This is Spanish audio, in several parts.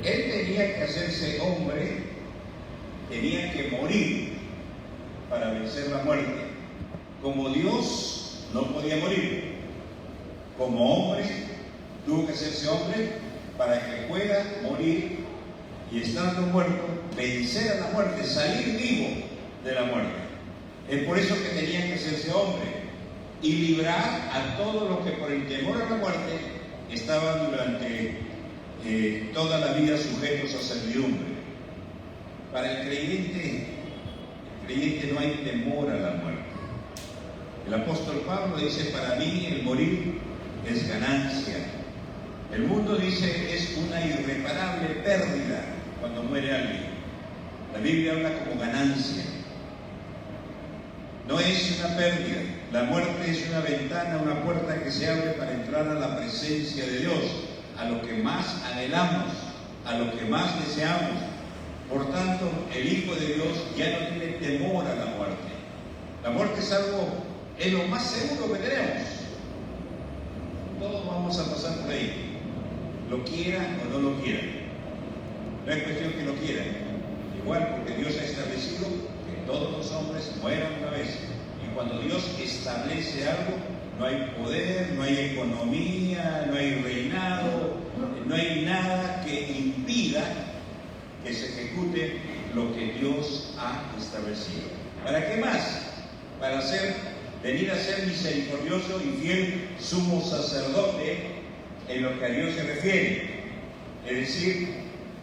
Él tenía que hacerse hombre, tenía que morir para vencer la muerte. Como Dios no podía morir, como hombre tuvo que hacerse hombre para que pueda morir y estando muerto, vencer a la muerte, salir vivo de la muerte. Es por eso que tenía que hacerse hombre y librar a todos los que por el temor a la muerte estaban durante toda la vida sujetos a servidumbre. Para el creyente no hay temor a la muerte. El apóstol Pablo dice: para mí el morir es ganancia. El mundo dice es una irreparable pérdida cuando muere alguien. La Biblia habla como ganancia. No es una pérdida. La muerte es una ventana, una puerta que se abre para entrar a la presencia de Dios, a lo que más anhelamos, a lo que más deseamos. Por tanto, el Hijo de Dios ya no tiene temor a la muerte. La muerte es lo más seguro que tenemos. Todos vamos a pasar por ahí, lo quieran o no lo quieran. No es cuestión que lo quieran. Igual, porque Dios ha establecido que todos los hombres mueran una vez. Y cuando Dios establece algo, no hay poder, no hay economía, no hay reinado, no hay nada que impida que se ejecute lo que Dios ha establecido. ¿Para qué más? Para venir a ser misericordioso y fiel sumo sacerdote en lo que a Dios se refiere. Es decir,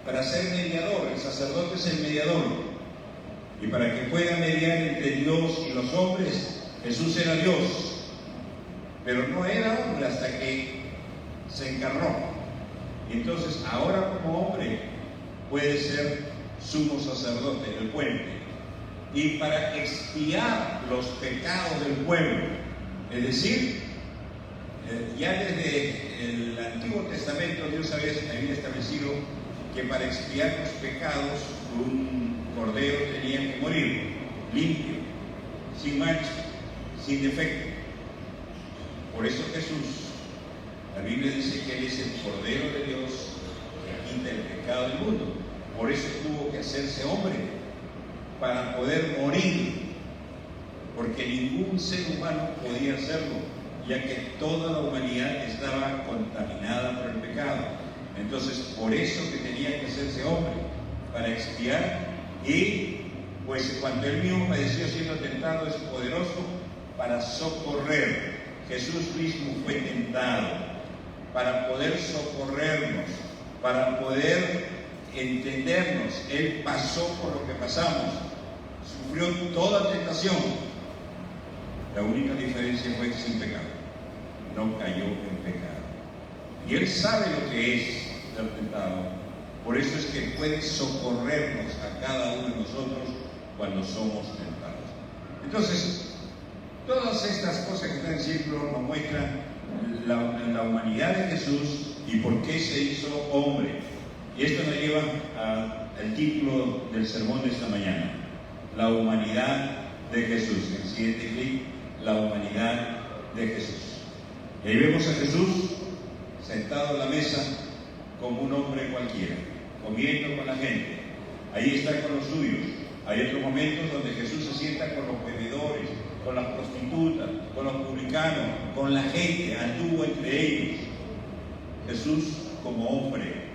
para ser mediador. El sacerdote es el mediador. Y para que pueda mediar entre Dios y los hombres, Jesús era Dios. Pero no era hombre hasta que se encarnó. Y entonces ahora como hombre puede ser sumo sacerdote del puente. Y para expiar los pecados del pueblo, es decir, ya desde el Antiguo Testamento Dios había establecido que para expiar los pecados un cordero tenía que morir limpio, sin mancha, sin defecto. Por eso Jesús, la Biblia dice que Él es el Cordero de Dios que quita el pecado del mundo. Por eso tuvo que hacerse hombre, para poder morir, porque ningún ser humano podía hacerlo, ya que toda la humanidad estaba contaminada por el pecado. Entonces, por eso que tenía que hacerse hombre, para expiar. Y pues cuando Él mismo padeció siendo tentado, es poderoso para socorrer. Jesús mismo fue tentado para poder socorrernos, para poder entendernos. Él pasó por lo que pasamos, sufrió toda tentación. La única diferencia fue que sin pecado, no cayó en pecado. Y Él sabe lo que es ser tentado. Por eso es que puede socorrernos a cada uno de nosotros cuando somos tentados. Entonces, todas estas cosas que están en círculo nos muestran la humanidad de Jesús y por qué se hizo hombre. Y esto nos lleva al título del sermón de esta mañana: la humanidad de Jesús. El siguiente clic: la humanidad de Jesús. Y ahí vemos a Jesús sentado a la mesa como un hombre cualquiera, comiendo con la gente. Ahí está con los suyos. Hay otros momentos donde Jesús se sienta con los bebedores, con las prostitutas, con los publicanos, con la gente, anduvo entre ellos. Jesús como hombre.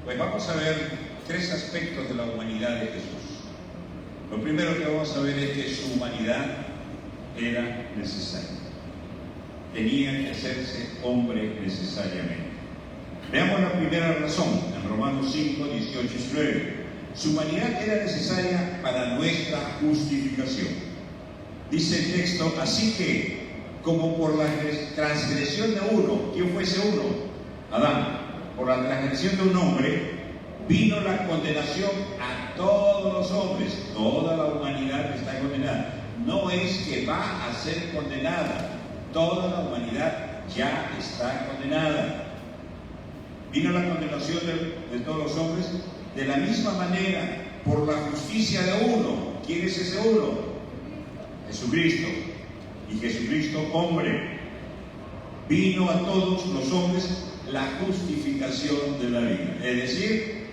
Pues vamos a ver tres aspectos de la humanidad de Jesús. Lo primero que vamos a ver es que su humanidad era necesaria. Tenía que hacerse hombre necesariamente. Veamos la primera razón, en Romanos 5, 18 y 19. Su humanidad era necesaria para nuestra justificación. Dice el texto: así que, como por la transgresión de uno, ¿quién fue ese uno? Adán. Por la transgresión de un hombre, vino la condenación a todos los hombres. Toda la humanidad está condenada. No es que va a ser condenada. Toda la humanidad ya está condenada. Vino la condenación de todos los hombres de la misma manera, por la justicia de uno. ¿Quién es ese uno? Jesucristo. Y Jesucristo hombre. vino a todos los hombres la justificación de la vida. Es decir,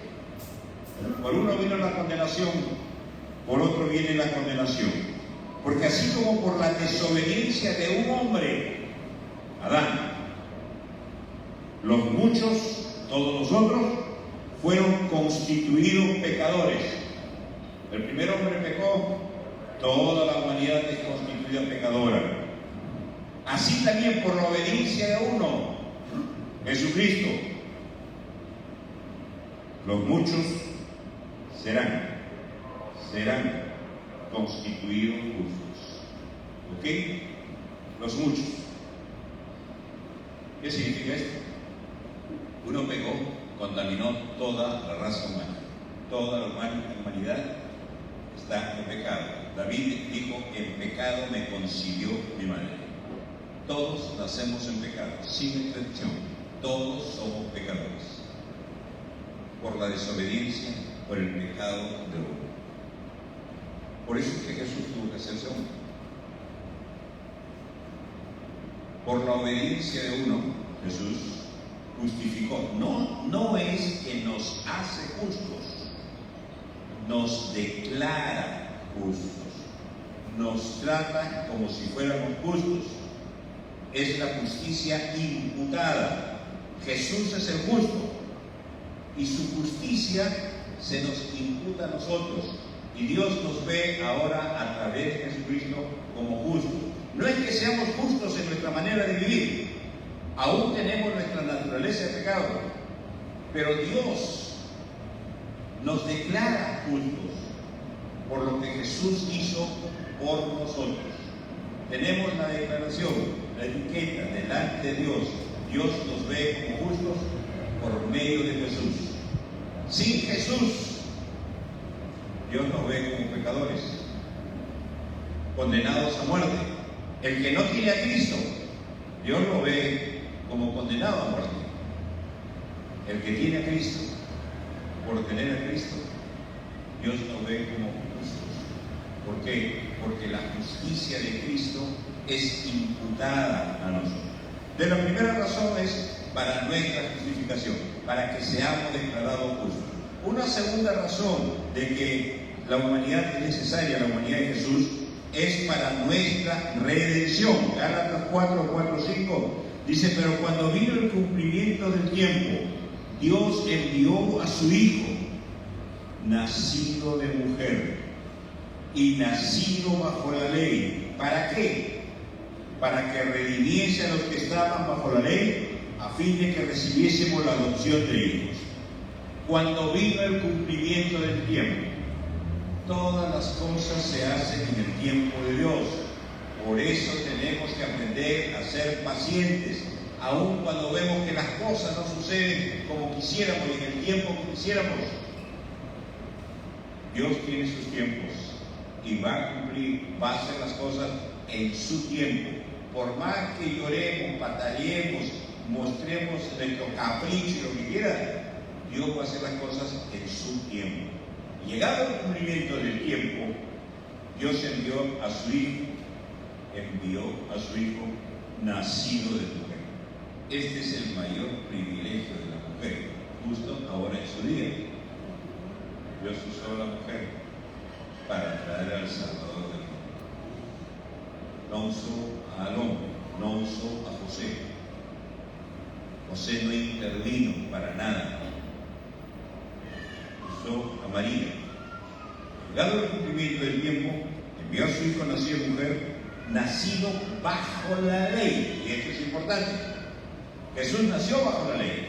por uno vino la condenación, por otro viene la condenación. Porque así como por la desobediencia de un hombre, Adán, los muchos, todos nosotros, fueron constituidos pecadores. El primer hombre pecó, toda la humanidad es constituida pecadora. Así también por la obediencia de uno, Jesucristo, los muchos serán constituidos justos. ¿Ok? Los muchos. ¿Qué significa esto? Uno pecó, contaminó toda la raza humana. Toda la humanidad está en pecado. David dijo, en pecado me concibió mi madre. Todos nacemos en pecado, sin excepción. Todos somos pecadores. Por la desobediencia, por el pecado de uno. Por eso es que Jesús tuvo que hacerse hombre. Por la obediencia de uno, Jesús justificó. No es que nos hace justos, nos declara justos, nos trata como si fuéramos justos. Es la justicia imputada. Jesús es el justo y su justicia se nos imputa a nosotros. Y Dios nos ve ahora a través de Jesucristo como justos. No es que seamos justos en nuestra manera de vivir, aún tenemos nuestra naturaleza de pecado, pero Dios nos declara justos por lo que Jesús hizo por nosotros. Tenemos la declaración, la etiqueta delante de Dios. Dios nos ve como justos por medio de Jesús. Sin Jesús, Dios nos ve como pecadores, condenados a muerte. El que no tiene a Cristo, Dios lo ve como condenado a muerte. El que tiene a Cristo, por tener a Cristo, Dios nos ve como justos. ¿Por qué? Porque la justicia de Cristo es imputada a nosotros. De la primera razón es para nuestra justificación, para que seamos declarados justos. Una segunda razón de que la humanidad es necesaria, la humanidad de Jesús, es para nuestra redención. Gálatas 4:5 dice, pero cuando vino el cumplimiento del tiempo, Dios envió a su Hijo, nacido de mujer y nacido bajo la ley. ¿Para qué? Para que redimiese a los que estaban bajo la ley, a fin de que recibiésemos la adopción de hijos. Cuando vino el cumplimiento del tiempo, todas las cosas se hacen en el tiempo de Dios. Por eso tenemos que aprender a ser pacientes, aun cuando vemos que las cosas no suceden como quisiéramos y en el tiempo que quisiéramos. Dios tiene sus tiempos y va a cumplir, va a hacer las cosas en su tiempo. Por más que lloremos, pataleemos, mostremos nuestro capricho y lo que quiera, Dios va a hacer las cosas en su tiempo. Llegado el cumplimiento del tiempo, Dios envió a su Hijo nacido de mujer. Este es el mayor privilegio de la mujer, justo ahora en su día. Dios usó a la mujer para traer al Salvador del mundo. No usó al hombre, no usó a José. José no intervino para nada. Usó a María. Llegado el cumplimiento del tiempo, envió a su Hijo nacido de mujer, nacido bajo la ley. Y esto es importante. Jesús nació bajo la ley.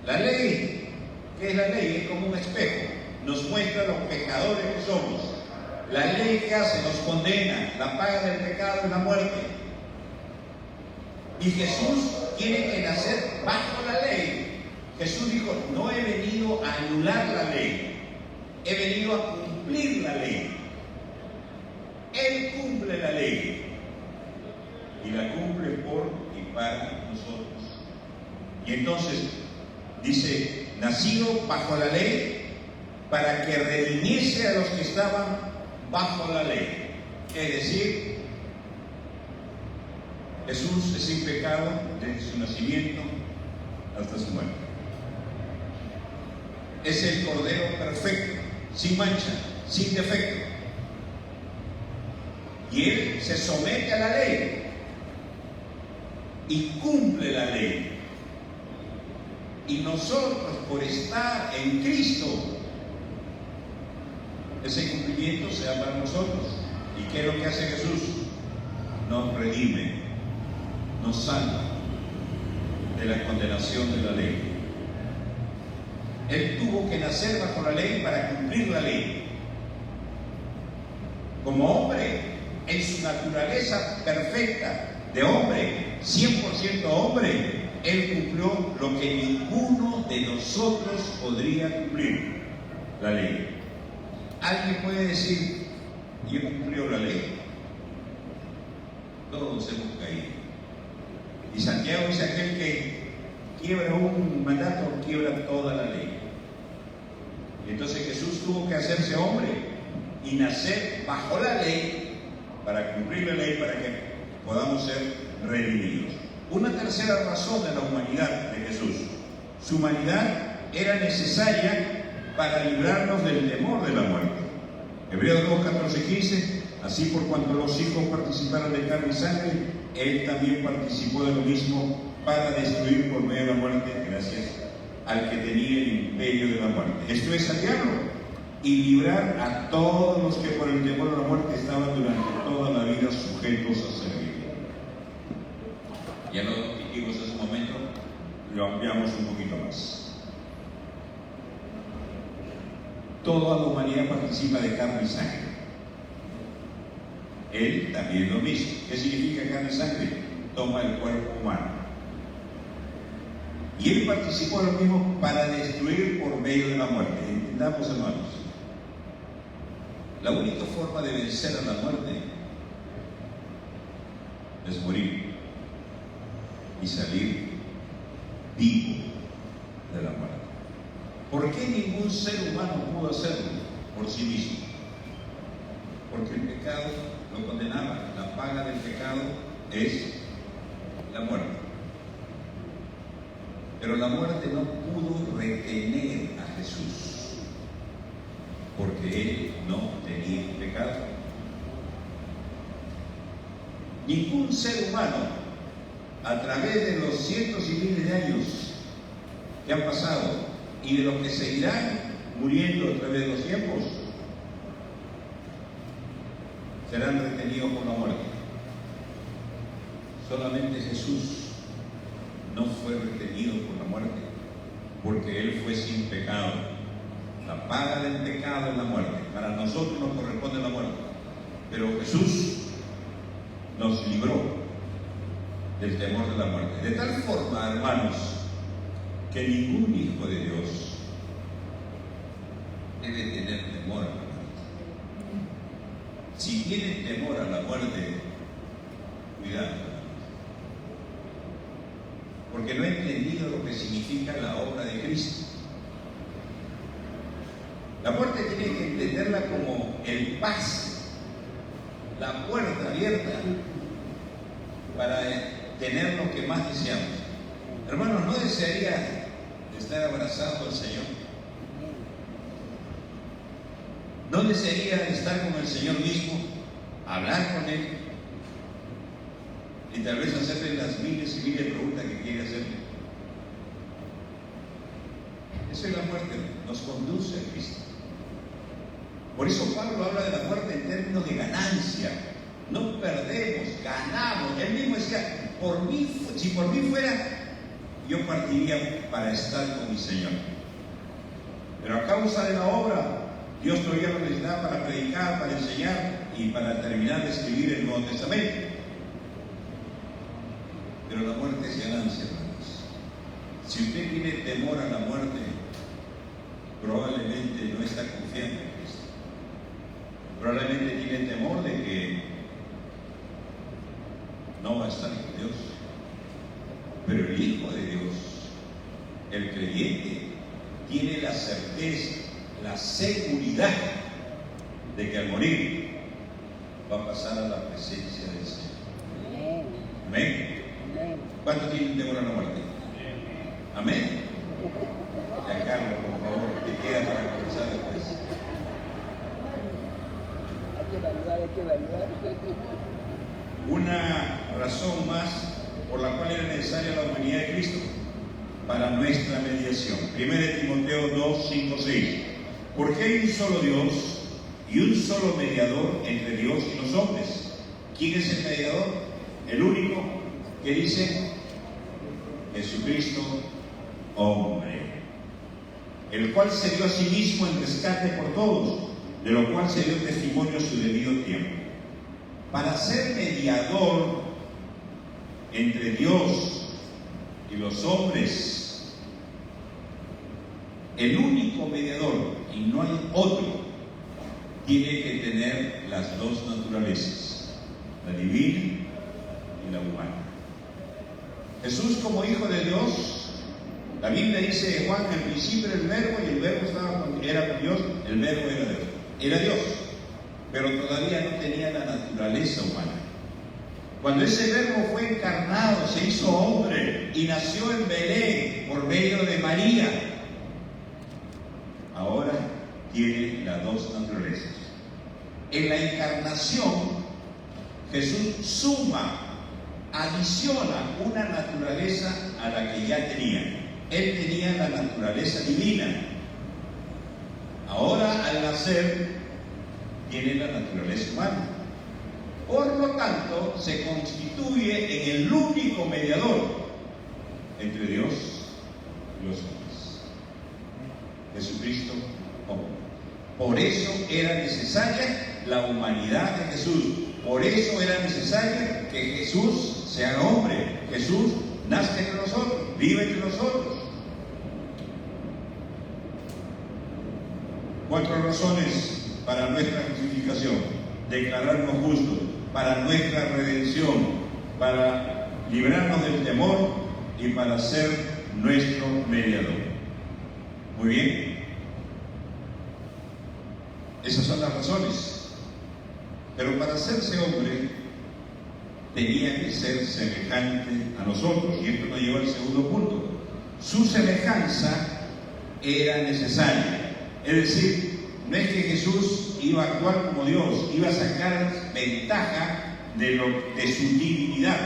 La ley, ¿qué es la ley? Es como un espejo. Nos muestra los pecadores que somos. La ley que hace nos condena. La paga del pecado es la muerte. Y Jesús tiene que nacer bajo la ley. Jesús dijo, no he venido a anular la ley, he venido a cumplir la ley. Él cumple la ley y la cumple por y para nosotros. Y entonces dice, nacido bajo la ley para que redimiese a los que estaban bajo la ley. Es decir, Jesús es sin pecado desde su nacimiento hasta su muerte. Es el Cordero perfecto, sin mancha, sin defecto. Y Él se somete a la ley y cumple la ley. Y nosotros, por estar en Cristo, ese cumplimiento se da para nosotros. ¿Y qué es lo que hace Jesús? Nos redime, nos salva de la condenación de la ley. Él tuvo que nacer bajo la ley para cumplir la ley. Como hombre, en su naturaleza perfecta de hombre, 100% hombre, Él cumplió lo que ninguno de nosotros podría cumplir, la ley. ¿Alguien puede decir, yo cumplió la ley? Todos hemos caído. Y Santiago dice, aquel que quiebra un mandato, quiebra toda la ley. Y entonces Jesús tuvo que hacerse hombre y nacer bajo la ley para cumplir la ley, para que podamos ser redimidos. Una tercera razón de la humanidad de Jesús. Su humanidad era necesaria para librarnos del temor de la muerte. Hebreos 2, 14, 15. Así, por cuanto los hijos participaron de carne y sangre, Él también participó de lo mismo para destruir por medio de la muerte, gracias al que tenía el imperio de la muerte. Esto es al diablo, y librar a todos los que por el temor a la muerte estaban durante toda la vida sujetos a servir. Ya lo dijimos hace un momento, lo ampliamos un poquito más. Toda la humanidad participa de carne y sangre. Él también lo mismo. ¿Qué significa carne y sangre? Toma el cuerpo humano. Y Él participó de lo mismo para destruir por medio de la muerte. Entendamos, hermanos. La única forma de vencer a la muerte es morir y salir vivo de la muerte. ¿Por qué ningún ser humano pudo hacerlo por sí mismo? Porque el pecado lo condenaba. La paga del pecado es la muerte. Pero la muerte no pudo retener a Jesús, porque Él no tenía pecado. Ningún ser humano, a través de los cientos y miles de años que han pasado y de los que seguirán muriendo a través de los tiempos, serán retenidos por la muerte. Solamente Jesús no fue retenido por la muerte, porque Él fue sin pecado. La paga del pecado es la muerte. Para nosotros nos corresponde la muerte, pero Jesús nos libró del temor de la muerte. De tal forma, hermanos, que ningún hijo de Dios debe tener temor a la muerte. Si tienen temor a la muerte, cuidado, porque no he entendido lo que significa la obra de Cristo. La muerte tiene que entenderla como el pase, la puerta abierta para tener lo que más deseamos. Hermanos, ¿no desearía estar abrazado al Señor? ¿No desearía estar con el Señor mismo, hablar con Él y tal vez hacerle las miles y miles de preguntas que quiere hacerle? Eso es la muerte, nos conduce a Cristo. Por eso Pablo habla de la muerte en términos de ganancia. No perdemos, ganamos. Él mismo decía, si por mí fuera, yo partiría para estar con mi Señor. Pero a causa de la obra, Dios todavía lo necesita para predicar, para enseñar y para terminar de escribir el Nuevo Testamento. Pero la muerte es ganancia, hermanos. Si usted tiene temor a la muerte, probablemente no está confiando en Cristo. Probablemente tiene temor de que no va a estar con Dios. Pero el Hijo de Dios, el creyente, tiene la certeza, la seguridad de que al morir va a pasar a la presencia del Señor. Amén. ¿Cuántos tienen temor a la muerte? Amén. Ya, Carlos, por favor, te queda para comenzar después. Hay que evaluar. Una razón más por la cual era necesaria la humanidad de Cristo para nuestra mediación. 1 Timoteo 2, 5, 6. Porque hay un solo Dios y un solo mediador entre Dios y los hombres. ¿Quién es el mediador? El único que dice Jesucristo, hombre, el cual se dio a sí mismo en rescate por todos, de lo cual se dio testimonio a su debido tiempo. Para ser mediador entre Dios y los hombres, el único mediador, y no hay otro, tiene que tener las dos naturalezas, la divina y la humana. Jesús, como Hijo de Dios, la Biblia dice de Juan que al principio era el verbo y el verbo era con Dios, el verbo era Dios. Era Dios, pero todavía no tenía la naturaleza humana. Cuando ese verbo fue encarnado, se hizo hombre y nació en Belén por medio de María, ahora tiene las dos naturalezas. En la encarnación, Jesús suma, adiciona una naturaleza a la que ya tenía. Él tenía la naturaleza divina. Ahora, al nacer, tiene la naturaleza humana. Por lo tanto, se constituye en el único mediador entre Dios y los hombres. Jesucristo, hombre. Por eso era necesaria la humanidad de Jesús. Por eso era necesario que Jesús sea hombre. Jesús nazca entre nosotros, vive entre nosotros. 4 razones para nuestra justificación: declararnos justos, para nuestra redención, para librarnos del temor y para ser nuestro mediador. Muy bien. Esas son las razones. Pero para hacerse hombre tenía que ser semejante a nosotros, y esto nos lleva al segundo punto. Su semejanza era necesaria. Es decir, no es que Jesús iba a actuar como Dios, iba a sacar ventaja de su divinidad.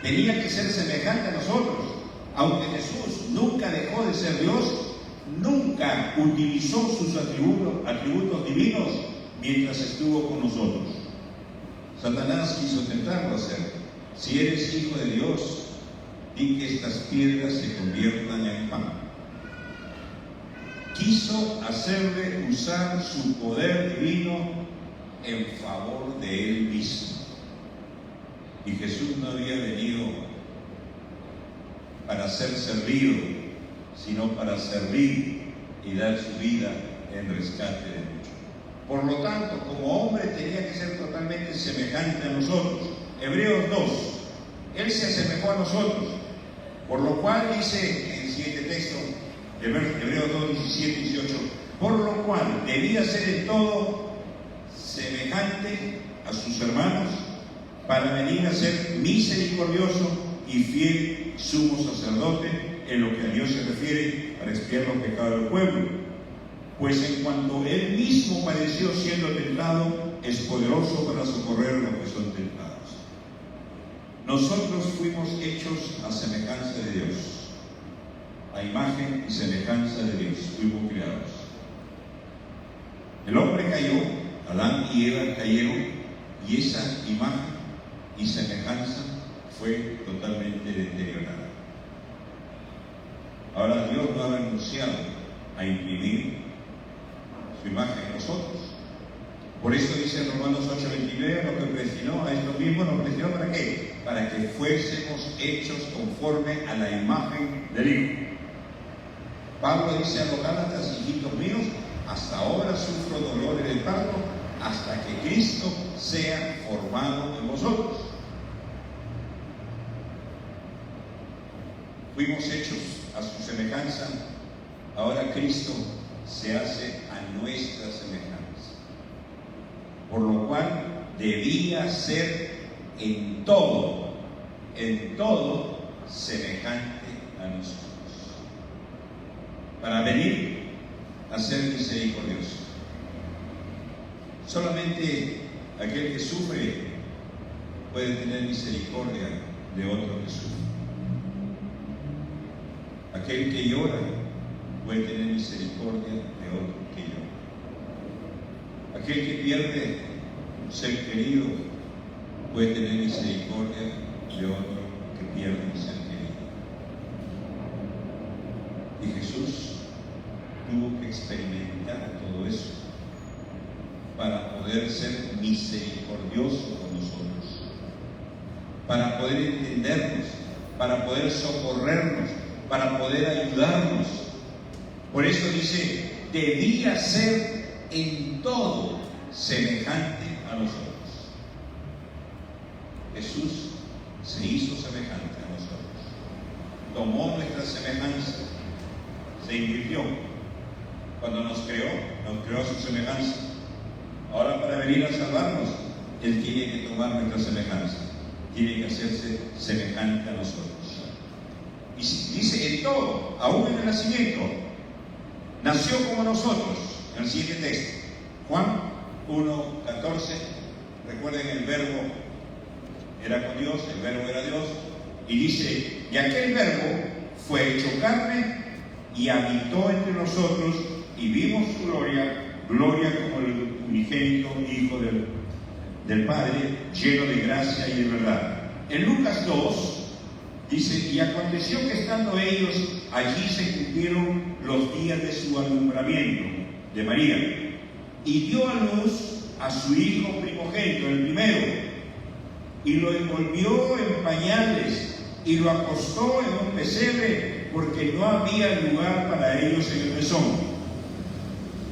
Tenía que ser semejante a nosotros. Aunque Jesús nunca dejó de ser Dios, nunca utilizó sus atributos divinos mientras estuvo con nosotros. Satanás quiso tentarlo a hacer. Si eres hijo de Dios, di que estas piedras se conviertan en pan. Quiso hacerle usar su poder divino en favor de él mismo. Y Jesús no había venido para ser servido, sino para servir y dar su vida en rescate de muchos. Por lo tanto, como hombre tenía que ser totalmente semejante a nosotros. Hebreos 2, Él se asemejó a nosotros, por lo cual dice en el siguiente texto, Hebreos 2, 17 y 18, por lo cual debía ser en todo semejante a sus hermanos, para venir a ser misericordioso y fiel sumo sacerdote en lo que a Dios se refiere, para expiar los pecados del pueblo. Pues en cuanto Él mismo padeció siendo tentado, es poderoso para socorrer a los que son tentados. Nosotros fuimos hechos a semejanza de Dios, a imagen y semejanza de Dios, fuimos creados. El hombre cayó, Adán y Eva cayeron, y esa imagen y semejanza fue totalmente deteriorada. Ahora Dios no ha renunciado a imprimir su imagen en nosotros. Por eso dice en Romanos 8:29, lo que predestinó a esto mismo, nos predestinó ¿para qué? Para que fuésemos hechos conforme a la imagen del Hijo. Pablo dice a los Gálatas, hijitos míos, hasta ahora sufro dolores de parto, hasta que Cristo sea formado en vosotros. Fuimos hechos a su semejanza, ahora Cristo se hace a nuestra semejanza, por lo cual debía ser en todo en todo semejante a nosotros, para venir a ser misericordioso. Solamente aquel que sufre puede tener misericordia de otro que sufre. Aquel que llora puede tener misericordia de otro que llora. Aquel que pierde un ser querido puede tener misericordia de otro que pierde un ser querido. Y Jesús tuvo que experimentar todo eso para poder ser misericordioso con nosotros, para poder entendernos, para poder socorrernos, para poder ayudarnos. Por eso dice, debía ser en todo semejante a nosotros. Jesús se hizo semejante a nosotros, tomó nuestra semejanza, se invirtió. Cuando nos creó a su semejanza. Ahora, para venir a salvarnos, Él tiene que tomar nuestra semejanza, tiene que hacerse semejante a nosotros. Y dice en todo, aún en el nacimiento, nació como nosotros. En el siguiente texto, Juan 1:14, recuerden, el verbo era con Dios, el verbo era Dios, y dice, y aquel verbo fue hecho carne y habitó entre nosotros, y vimos su gloria como el unigénito Hijo del Padre, lleno de gracia y de verdad. En Lucas 2 dice, y aconteció que estando ellos allí se cumplieron los días de su alumbramiento, de María, y dio a luz a su hijo primogénito, el primero, y lo envolvió en pañales y lo acostó en un pesebre, porque no había lugar para ellos en el mesón.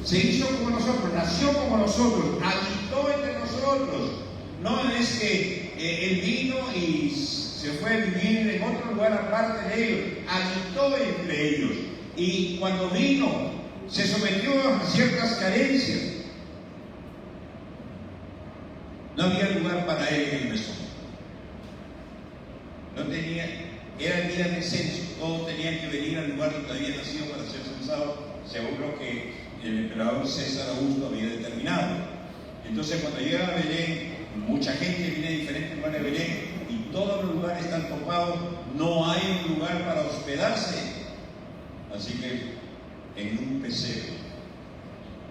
Se hizo como nosotros, nació como nosotros, habitó entre nosotros. No es que Él vino y se fue a vivir en otro lugar aparte de ellos, habitó entre ellos. Y cuando vino, se sometió a ciertas carencias. No había lugar para Él en el mesón. No tenía, era el día de censo, todos tenían que venir al lugar donde había nacido para ser censados, según lo que el emperador César Augusto había determinado. Entonces, cuando llega a Belén, mucha gente viene de diferentes lugares de Belén y todos los lugares están topados, no hay un lugar para hospedarse. Así que en un pesebre,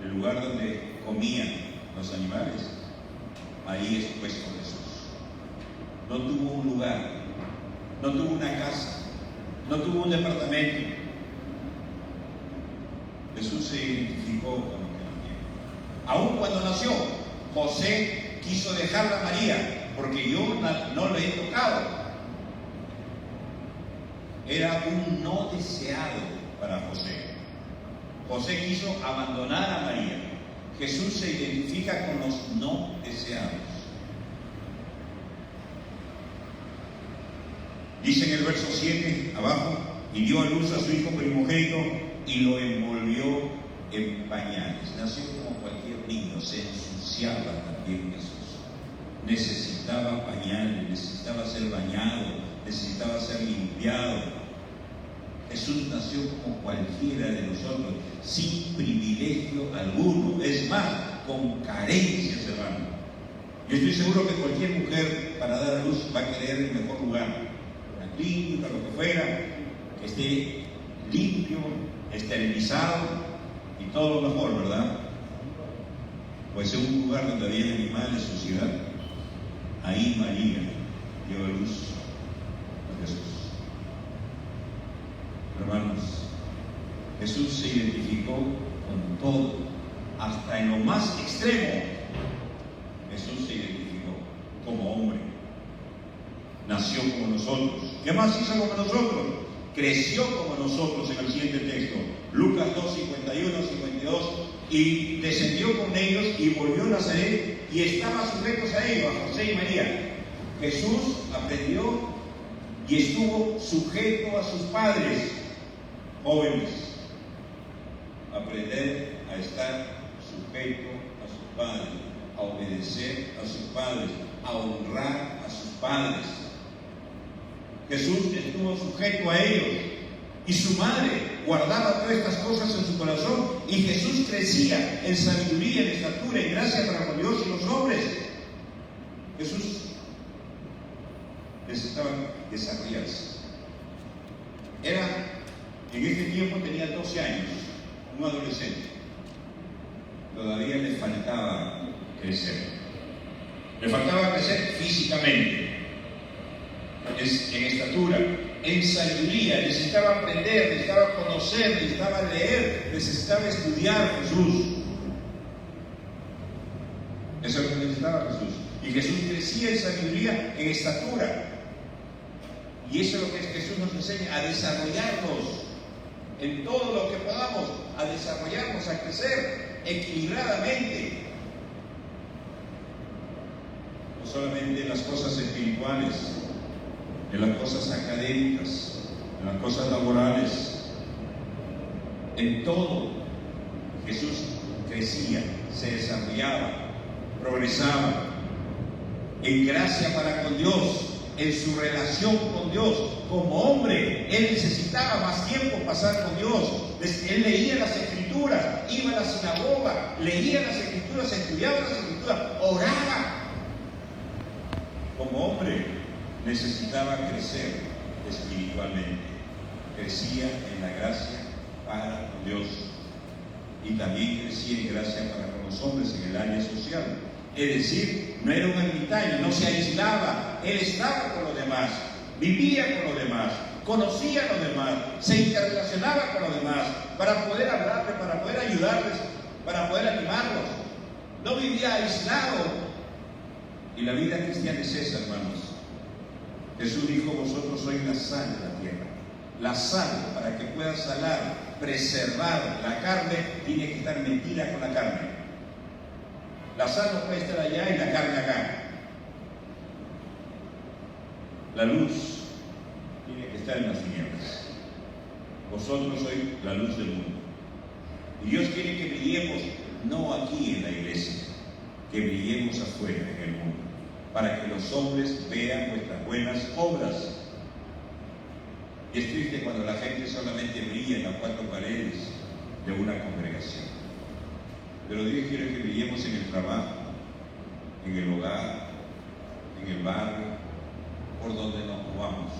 el lugar donde comían los animales, ahí es puesto Jesús. No tuvo un lugar, no tuvo una casa, no tuvo un departamento. Jesús se identificó con lo que no tiene. Aún cuando nació, José quiso dejarla a María, porque yo no le he tocado. Era un no deseado para José. José quiso abandonar a María. Jesús se identifica con los no deseados. Dice en el verso 7, abajo, y dio a luz a su hijo primogénito y lo envolvió en pañales. Nació como cualquier niño, se ensuciaba también Jesús. Necesitaba pañales, necesitaba ser bañado, necesitaba ser limpiado. Jesús nació como cualquiera de nosotros, sin privilegio alguno, es más, con carencias, hermano. Yo estoy seguro que cualquier mujer para dar a luz va a querer el mejor lugar, una clínica, lo que fuera, que esté limpio, esterilizado y todo lo mejor, ¿verdad? Pues en un lugar donde había animales, suciedad, ahí María dio a luz a Jesús. Hermanos, Jesús se identificó con todo, hasta en lo más extremo. Jesús se identificó como hombre, nació como nosotros. ¿Qué más hizo como nosotros? Creció como nosotros en el siguiente texto, Lucas 2, 51, 52, y descendió con ellos y volvió a Nazaret y estaba sujetos a ellos, a José y María. Jesús aprendió y estuvo sujeto a sus padres. Jóvenes, aprender a estar sujeto a sus padres, a obedecer a sus padres, a honrar a sus padres. Jesús estuvo sujeto a ellos. Y su madre guardaba todas estas cosas en su corazón. Y Jesús crecía en sabiduría, en estatura, en gracia para con Dios y los hombres. Jesús necesitaba desarrollarse. En este tiempo tenía 12 años, un adolescente. Todavía le faltaba crecer. Le faltaba crecer físicamente, en estatura, en sabiduría. Necesitaba aprender, necesitaba conocer, necesitaba leer, necesitaba estudiar Jesús. Eso es lo que necesitaba Jesús. Y Jesús crecía en sabiduría, en estatura. Y eso es lo que Jesús nos enseña, a desarrollarnos en todo lo que podamos, a desarrollarnos, a crecer equilibradamente. No solamente en las cosas espirituales, en las cosas académicas, en las cosas laborales, en todo. Jesús crecía, se desarrollaba, progresaba en gracia para con Dios, en su relación con Dios. Como hombre, él necesitaba más tiempo pasar con Dios. Él leía las Escrituras, iba a la sinagoga, leía las Escrituras, estudiaba las Escrituras, oraba. Como hombre, necesitaba crecer espiritualmente. Crecía en la gracia para con Dios. Y también crecía en gracia para con los hombres en el área social. Es decir, no era un ermitaño, no se aislaba, él estaba con los demás, vivía con los demás, conocía a los demás, se interrelacionaba con los demás, para poder hablarles, para poder ayudarles, para poder animarlos. No vivía aislado. Y la vida cristiana es esa, hermanos. Jesús dijo: vosotros sois la sal de la tierra. La sal, para que pueda salar, preservar la carne, tiene que estar metida con la carne. La sal no puede estar allá y la carne acá. La luz tiene que estar en las tinieblas. Vosotros sois la luz del mundo. Y Dios quiere que brillemos, no aquí en la iglesia, que brillemos afuera en el mundo, para que los hombres vean vuestras buenas obras. Y es triste cuando la gente solamente brilla en las cuatro paredes de una congregación. Pero Dios quiere que brillemos en el trabajo, en el hogar, en el barrio, por donde nos movamos.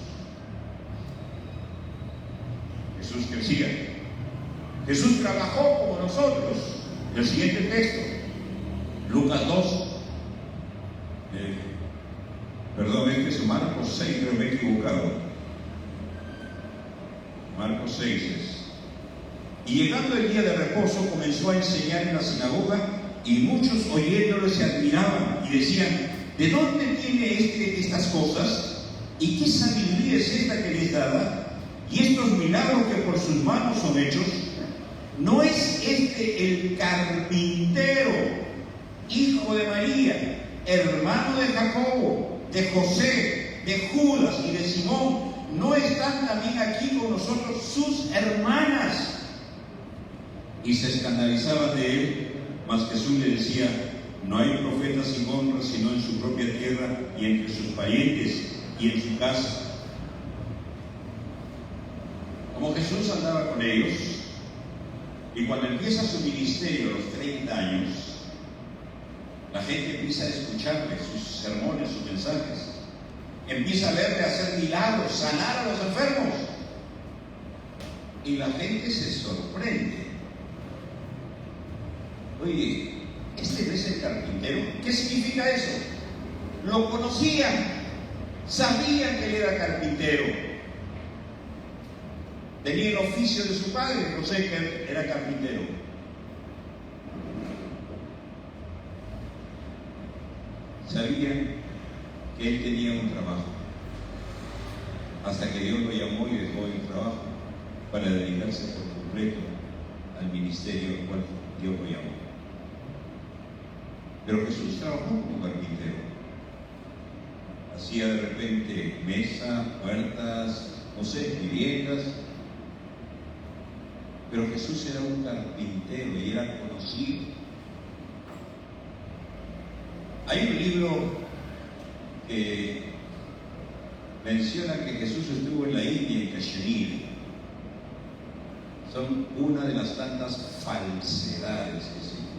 Jesús crecía. Jesús trabajó como nosotros. El siguiente texto, Lucas 2. Perdón, este es Marcos 6, pero me he equivocado. Marcos 6 es. Y llegando el día de reposo, comenzó a enseñar en la sinagoga, y muchos oyéndolo se admiraban y decían: ¿de dónde tiene estas cosas? ¿Y qué sabiduría es esta que les dada? Y estos milagros que por sus manos son hechos. ¿No es este el carpintero, hijo de María, hermano de Jacobo, de José, de Judas y de Simón? ¿No están también aquí con nosotros sus hermanas? Y se escandalizaban de él, mas Jesús le decía: no hay profeta sin honra sino en su propia tierra y entre sus parientes y en su casa. Como Jesús andaba con ellos, y cuando empieza su ministerio a los 30 años, la gente empieza a escucharle sus sermones, sus mensajes, empieza a verle hacer milagros, sanar a los enfermos, y la gente se sorprende. Oye, ¿este no es el carpintero? ¿Qué significa eso? Lo conocían, sabían que él era carpintero. Tenía el oficio de su padre, José, que era carpintero. Sabían que él tenía un trabajo, hasta que Dios lo llamó y dejó el trabajo para dedicarse por completo al ministerio al cual Dios lo llamó. Pero Jesús trabajó como carpintero. Hacía de repente mesas, puertas, no sé, viviendas. Pero Jesús era un carpintero y era conocido. Hay un libro que menciona que Jesús estuvo en la India, en Kashmir. Son una de las tantas falsedades que se dicen.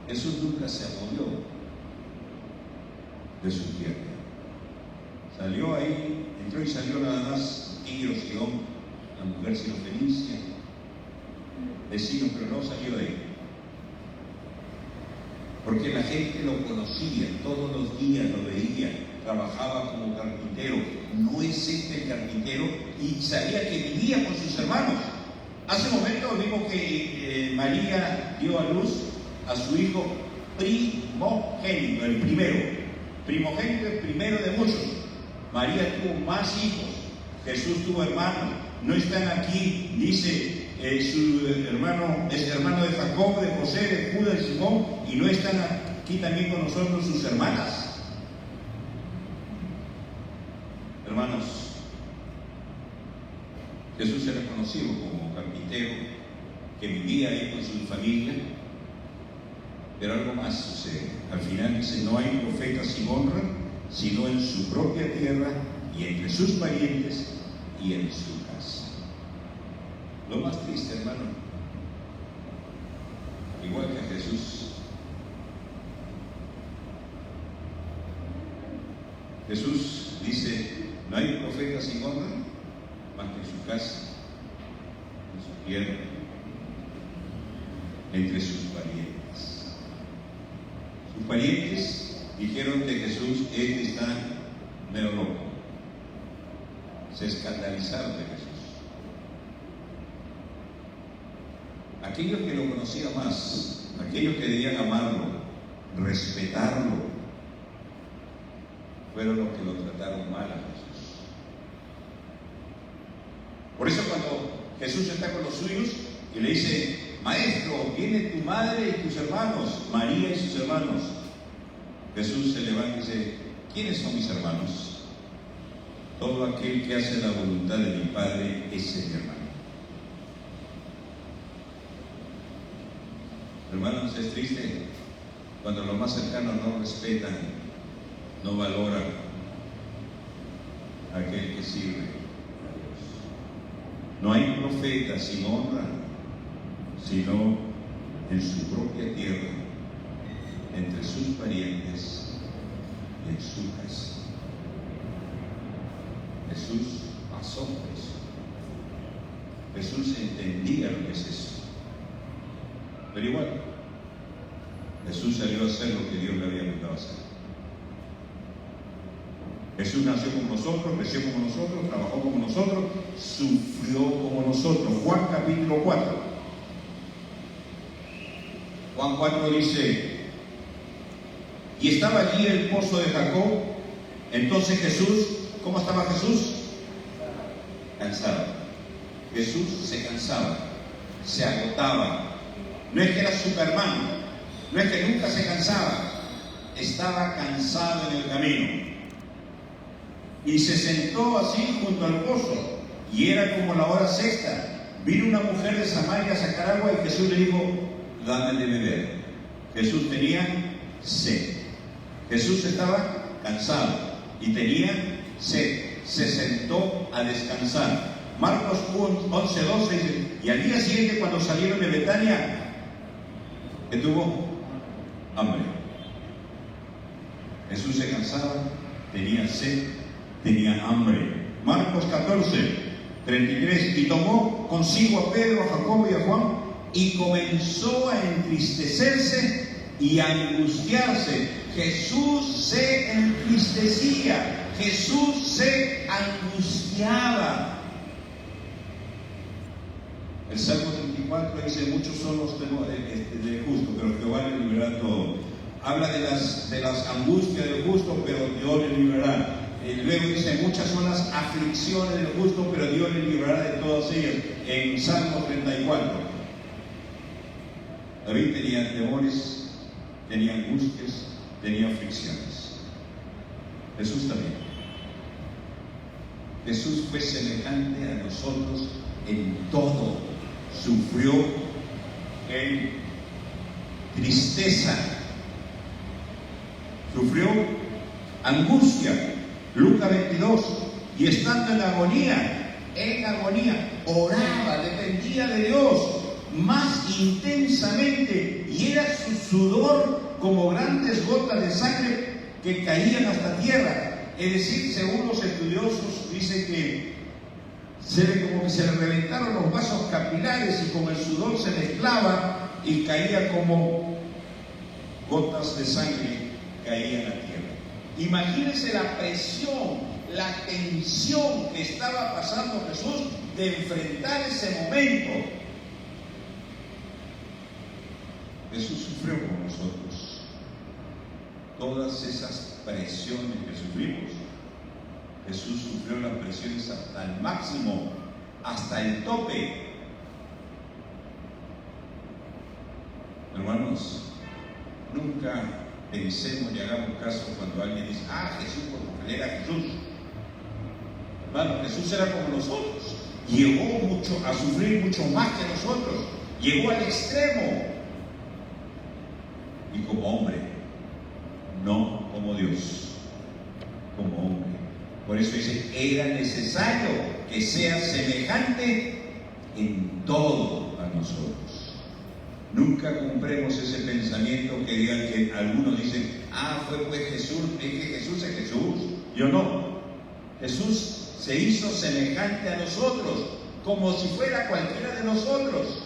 Jesús nunca se movió de su tierra. Salió ahí, entró y salió nada más Tiro, Sidón, la mujer sirofenicia, vecino, pero no salió de ahí. Porque la gente lo conocía, todos los días lo veía, trabajaba como carpintero. No es este el carpintero, y sabía que vivía con sus hermanos. Hace un momento vimos que María dio a luz a su hijo primogénito, el primero. Primogénito, el primero de muchos. María tuvo más hijos, Jesús tuvo hermanos. No están aquí, dice, su hermano es hermano de Jacob, de José, de Judas, de Simón, y no están aquí también con nosotros sus hermanas. Hermanos, Jesús era conocido como carpintero, que vivía ahí con su familia, pero algo más sucede. Al final dice, no hay profeta sin honra, sino en su propia tierra y entre sus parientes y en su casa. Lo más triste, hermano, igual que a Jesús, Jesús dice, no hay profeta sin honra, más que en su casa, en su tierra, entre sus parientes. Sus parientes dijeron de Jesús, este está medio loco. Se escandalizaron de Jesús. Aquellos que lo conocían más, aquellos que debían amarlo, respetarlo, fueron los que lo trataron mal a Jesús. Por eso cuando Jesús está con los suyos y le dice, Maestro, viene tu madre y tus hermanos, María y sus hermanos, Jesús se levanta y dice, ¿quiénes son mis hermanos? Todo aquel que hace la voluntad de mi Padre, ese es mi hermano. Hermanos, es triste cuando los más cercanos no respetan, no valoran a aquel que sirve a Dios. No hay profeta sin honra, sino en su propia tierra, entre sus parientes y en su casa. Jesús pasó por eso. Jesús entendía lo que es eso. Pero igual, Jesús salió a hacer lo que Dios le había mandado a hacer. Jesús nació como nosotros, creció como nosotros, trabajó como nosotros, sufrió como nosotros. Juan capítulo 4. Juan 4 dice, y estaba allí el pozo de Jacob. Entonces Jesús, ¿cómo estaba Jesús? Cansado. Jesús se cansaba, se agotaba. No es que era Superman, no es que nunca se cansaba, estaba cansado en el camino. Y se sentó así junto al pozo, y era como la hora sexta. Vino una mujer de Samaria a sacar agua, y Jesús le dijo, dame de beber. Jesús tenía sed. Jesús estaba cansado y tenía sed. Se sentó a descansar. Marcos 11:12 dice, y al día siguiente cuando salieron de Betania, que tuvo hambre. Jesús se cansaba, tenía sed, tenía hambre. Marcos 14:33, y tomó consigo a Pedro, a Jacobo y a Juan, y comenzó a entristecerse y a angustiarse. Jesús se entristecía, Jesús se angustiaba. El Salmo 34 dice, muchos son los temores del justo, pero Jehová le librará todo. Habla de las angustias del justo, pero Dios le librará. Luego dice, muchas son las aflicciones del justo, pero Dios le librará de todas ellas. En Salmo 34. David tenía temores, tenía angustias, tenía aflicciones. Jesús también. Jesús fue semejante a nosotros en todo. Sufrió en tristeza, sufrió angustia, Lucas 22, y estando en agonía, oraba, dependía de Dios más intensamente, y era su sudor como grandes gotas de sangre que caían hasta tierra. Es decir, según los estudiosos, dicen que se ve como que se le reventaron los vasos capilares y con el sudor se mezclaba y caía como gotas de sangre caían a tierra. Imagínense la presión, la tensión que estaba pasando Jesús de enfrentar ese momento. Jesús sufrió con nosotros todas esas presiones que sufrimos. Jesús sufrió las presiones hasta el máximo, hasta el tope. Hermanos, nunca pensemos y hagamos caso cuando alguien dice, Jesús, porque él era Jesús. Hermano, Jesús era como nosotros. Llegó a sufrir mucho más que nosotros. Llegó al extremo. Y como hombre, no como Dios, como hombre. Por eso dice, era necesario que sea semejante en todo a nosotros. Nunca compremos ese pensamiento que digan que algunos dicen, fue pues Jesús, es que Jesús es Jesús. Yo no. Jesús se hizo semejante a nosotros, como si fuera cualquiera de nosotros.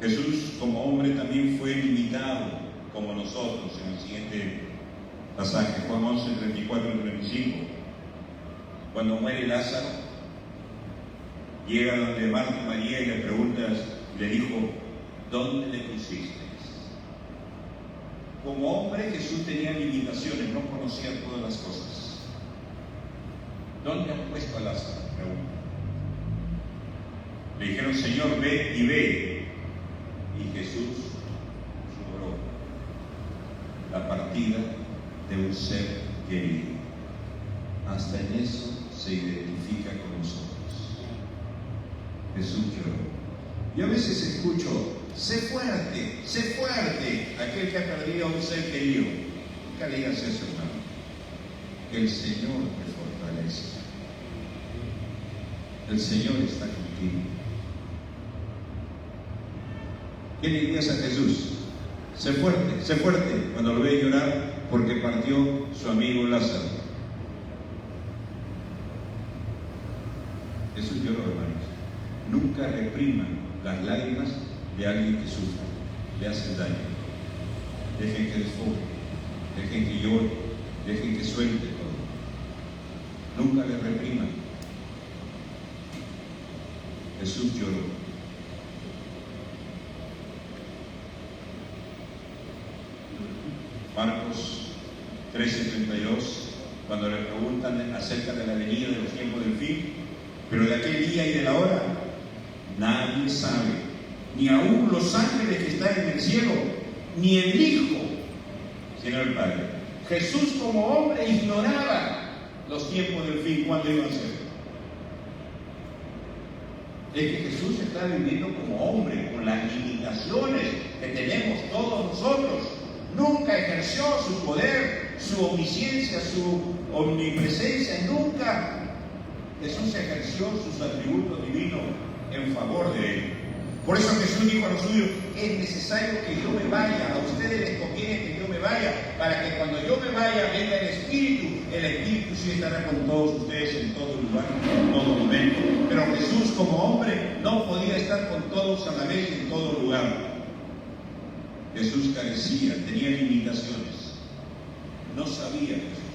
Jesús como hombre también fue limitado como nosotros en el siguiente pasaje, Juan 11, 34 y 35. Cuando muere Lázaro, llega donde Marta y María y le dijo, ¿dónde le pusiste? Como hombre Jesús tenía limitaciones, no conocía todas las cosas. ¿Dónde han puesto a Lázaro? Pregunta. Le dijeron, Señor, ve y ve. Y Jesús lloró la partida de un ser querido. Hasta en eso se identifica con nosotros. Jesús lloró. Yo a veces escucho, sé fuerte, aquel que ha perdido a un ser querido. Nunca le digas eso, hermano. Que el Señor te fortalece. El Señor está contigo. ¿Qué le dirías a Jesús? Sé fuerte, cuando lo ve llorar porque partió su amigo Lázaro. Jesús lloró, hermanos. Nunca repriman las lágrimas de alguien que sufre, le hacen daño. Dejen que desfogue, dejen que llore, dejen que suelte todo. Nunca le repriman. Jesús lloró. Marcos 13:32, cuando le preguntan acerca de la venida de los tiempos del fin, pero de aquel día y de la hora, nadie sabe, ni aún los ángeles que están en el cielo, ni el Hijo, sino el Padre. Jesús como hombre ignoraba los tiempos del fin, cuándo iban a ser. Es que Jesús está viviendo como hombre, con las limitaciones que tenemos todos nosotros. Nunca ejerció su poder, su omnisciencia, su omnipresencia. Nunca Jesús ejerció sus atributos divinos en favor de él. Por eso Jesús dijo a los suyos, es necesario que yo me vaya, a ustedes les conviene que yo me vaya, para que cuando yo me vaya venga el Espíritu sí estará con todos ustedes en todo lugar, en todo momento. Pero Jesús como hombre no podía estar con todos a la vez en todo lugar. Jesús carecía, tenía limitaciones. No sabía Jesús.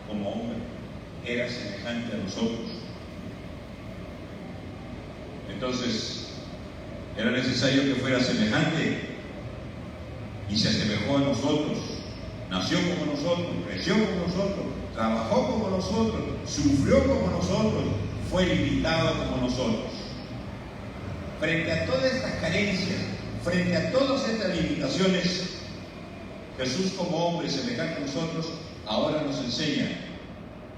Como hombre, era semejante a nosotros. Entonces, era necesario que fuera semejante y se asemejó a nosotros. Nació como nosotros, creció como nosotros, trabajó como nosotros, sufrió como nosotros, fue limitado como nosotros. Frente a todas estas carencias, frente a todas estas limitaciones, Jesús como hombre semejante a nosotros, ahora nos enseña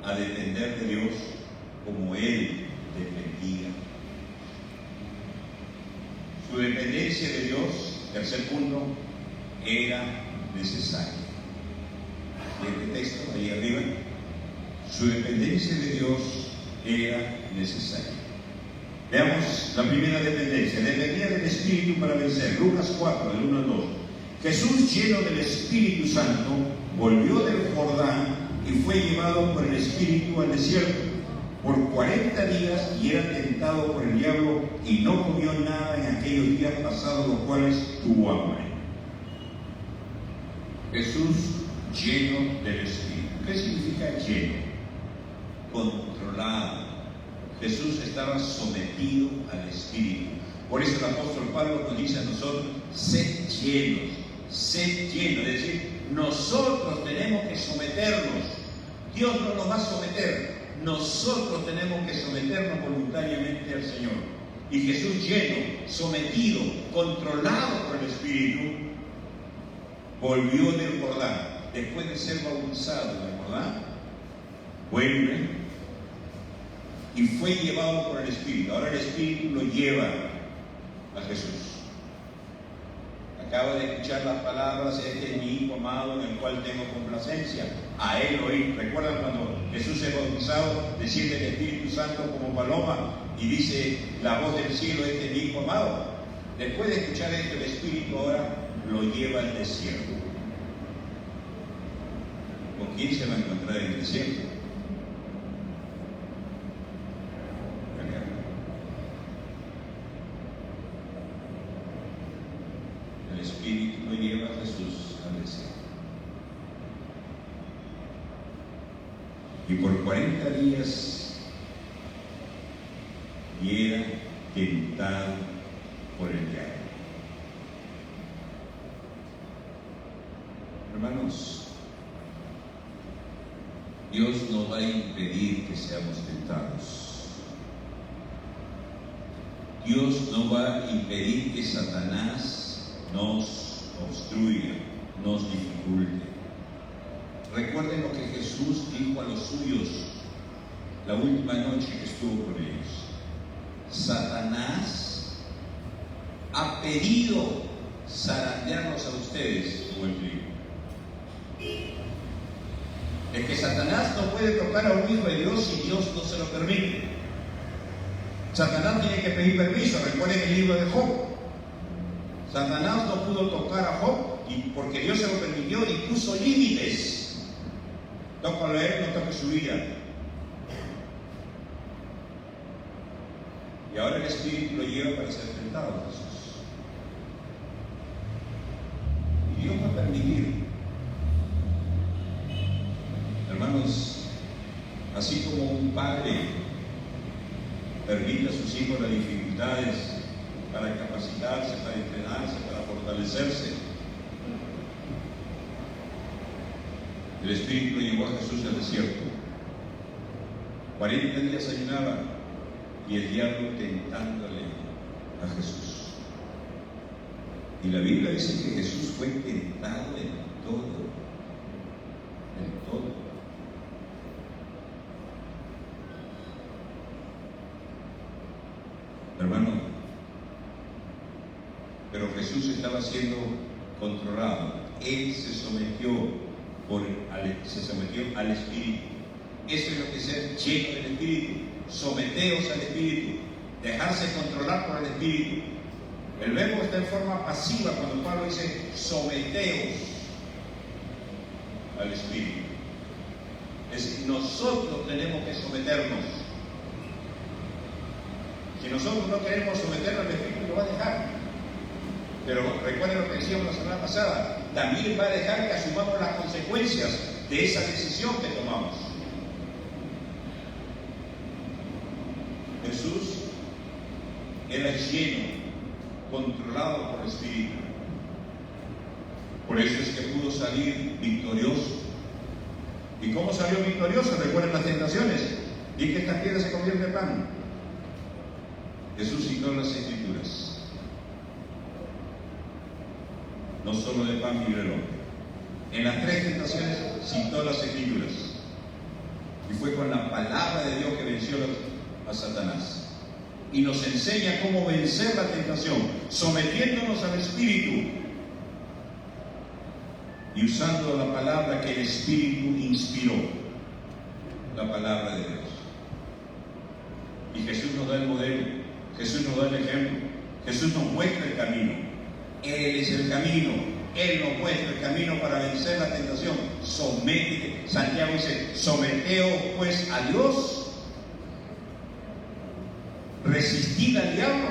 a depender de Dios como Él dependía. Su dependencia de Dios, tercer punto, era necesaria. Y este texto, ahí arriba, su dependencia de Dios era necesaria. Veamos la primera dependencia. Dependía del Espíritu para vencer. Lucas 4, del 1 al 2. Jesús, lleno del Espíritu Santo, volvió del Jordán y fue llevado por el Espíritu al desierto por 40 días y era tentado por el diablo y no comió nada en aquellos días pasados, los cuales tuvo hambre. Jesús lleno del Espíritu. ¿Qué significa lleno? Controlado. Jesús estaba sometido al Espíritu. Por eso el apóstol Pablo nos dice a nosotros: sed llenos, sed llenos. Es decir, nosotros tenemos que someternos. Dios no nos va a someter. Nosotros tenemos que someternos voluntariamente al Señor. Y Jesús, lleno, sometido, controlado por el Espíritu, volvió del Jordán. Después de ser bautizado en el Jordán, vuelve y fue llevado por el Espíritu. Ahora el Espíritu lo lleva a Jesús. Acabo de escuchar las palabras: este es mi Hijo amado en el cual tengo complacencia. A Él oí. ¿Recuerdan cuando Jesús es bautizado? Desciende el Espíritu Santo como paloma y dice la voz del cielo: este es mi Hijo amado. Después de escuchar esto, el Espíritu ahora lo lleva al desierto. ¿Con quién se va a encontrar en el desierto? El Espíritu lo lleva a Jesús al desierto. Y por 40 días y era tentado por el diablo. Hermanos, Dios no va a impedir que seamos tentados. Dios no va a impedir que Satanás nos obstruya, nos dificulte. Recuerden lo que Jesús dijo a los suyos la última noche que estuvo con ellos. Satanás ha pedido zarandearlos a ustedes como el trigo. Es que Satanás no puede tocar a un hijo de Dios si Dios no se lo permite. Satanás tiene que pedir permiso. Recuerden el libro de Job. Satanás no pudo tocar a Job porque Dios se lo permitió y puso límites. Tócalo a él, no toque su vida. Y ahora el Espíritu lo lleva para ser tentado a Jesús. Y Dios va a permitir. Hermanos, así como un padre permite a sus hijos las dificultades para capacitarse, para entrenarse, para fortalecerse, el Espíritu lo llevó a Jesús al desierto. 40 días ayunaba y el diablo tentándole a Jesús. Y la Biblia dice que Jesús fue tentado en todo. En todo. Hermano, pero Jesús estaba siendo controlado. Él se sometió al Espíritu. Eso es lo que es ser lleno del Espíritu. Someteos al Espíritu. Dejarse controlar por el Espíritu. El verbo está en forma pasiva cuando Pablo dice someteos al Espíritu. Es decir, nosotros tenemos que someternos. Si nosotros no queremos someternos al Espíritu, lo va a dejar. Pero recuerden lo que decíamos la semana pasada, también va a dejar que asumamos las consecuencias de esa decisión que tomamos. Jesús era lleno, controlado por el Espíritu. Por eso es que pudo salir victorioso. ¿Y cómo salió victorioso? Recuerden las tentaciones. Y que esta piedra se convierte en pan. Jesús citó las Escrituras. No solo de pan vive el hombre. En las 3 tentaciones citó las Escrituras. Y fue con la palabra de Dios que venció a Satanás. y nos enseña cómo vencer la tentación, sometiéndonos al Espíritu y usando la palabra que el Espíritu inspiró, la palabra de Dios. Y Jesús nos da el modelo, Jesús nos da el ejemplo, Jesús nos muestra el camino. Él es el camino, Él nos muestra el camino para vencer la tentación. Sométete. Santiago dice, someteos pues a Dios, resistid al diablo